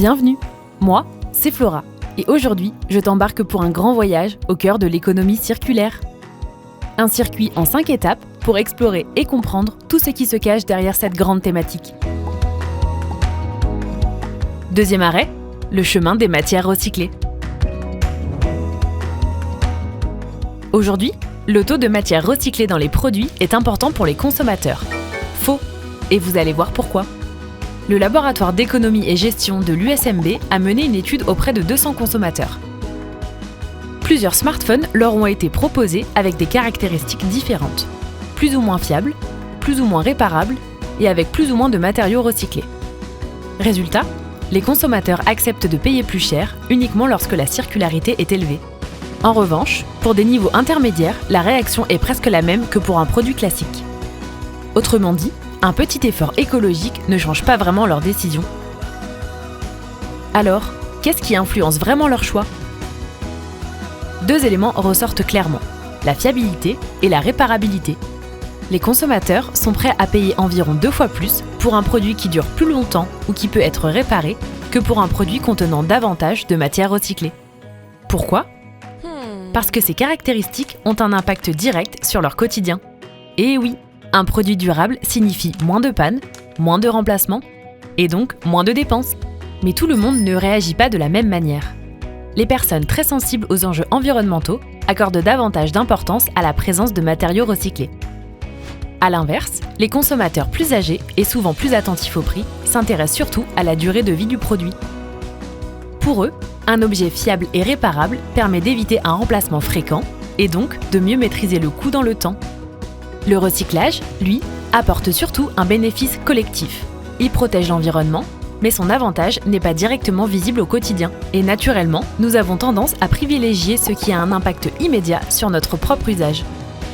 Bienvenue, moi, c'est Flora, et aujourd'hui, je t'embarque pour un grand voyage au cœur de l'économie circulaire. Un circuit en 5 étapes pour explorer et comprendre tout ce qui se cache derrière cette grande thématique. Deuxième arrêt, le chemin des matières recyclées. Aujourd'hui, le taux de matières recyclées dans les produits est important pour les consommateurs. Faux, et vous allez voir pourquoi. Le laboratoire d'économie et gestion de l'USMB a mené une étude auprès de 200 consommateurs. Plusieurs smartphones leur ont été proposés avec des caractéristiques différentes, plus ou moins fiables, plus ou moins réparables et avec plus ou moins de matériaux recyclés. Résultat, les consommateurs acceptent de payer plus cher uniquement lorsque la circularité est élevée. En revanche, pour des niveaux intermédiaires, la réaction est presque la même que pour un produit classique. Autrement dit, un petit effort écologique ne change pas vraiment leur décision. Alors, qu'est-ce qui influence vraiment leur choix ? Deux éléments ressortent clairement, la fiabilité et la réparabilité. Les consommateurs sont prêts à payer environ 2 fois plus pour un produit qui dure plus longtemps ou qui peut être réparé que pour un produit contenant davantage de matières recyclées. Pourquoi ? Parce que ces caractéristiques ont un impact direct sur leur quotidien. Et oui, un produit durable signifie moins de pannes, moins de remplacements et donc moins de dépenses. Mais tout le monde ne réagit pas de la même manière. Les personnes très sensibles aux enjeux environnementaux accordent davantage d'importance à la présence de matériaux recyclés. A l'inverse, les consommateurs plus âgés et souvent plus attentifs au prix s'intéressent surtout à la durée de vie du produit. Pour eux, un objet fiable et réparable permet d'éviter un remplacement fréquent et donc de mieux maîtriser le coût dans le temps. Le recyclage, lui, apporte surtout un bénéfice collectif. Il protège l'environnement, mais son avantage n'est pas directement visible au quotidien. Et naturellement, nous avons tendance à privilégier ce qui a un impact immédiat sur notre propre usage.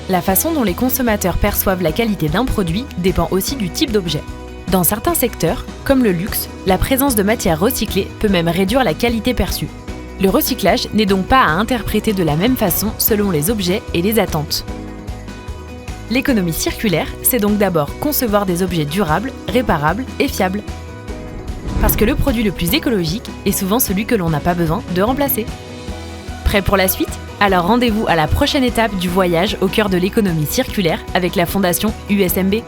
La façon dont les consommateurs perçoivent la qualité d'un produit dépend aussi du type d'objet. Dans certains secteurs, comme le luxe, la présence de matières recyclées peut même réduire la qualité perçue. Le recyclage n'est donc pas à interpréter de la même façon selon les objets et les attentes. L'économie circulaire, c'est donc d'abord concevoir des objets durables, réparables et fiables. Parce que le produit le plus écologique est souvent celui que l'on n'a pas besoin de remplacer. Prêt pour la suite ? Alors rendez-vous à la prochaine étape du voyage au cœur de l'économie circulaire avec la Fondation USMB.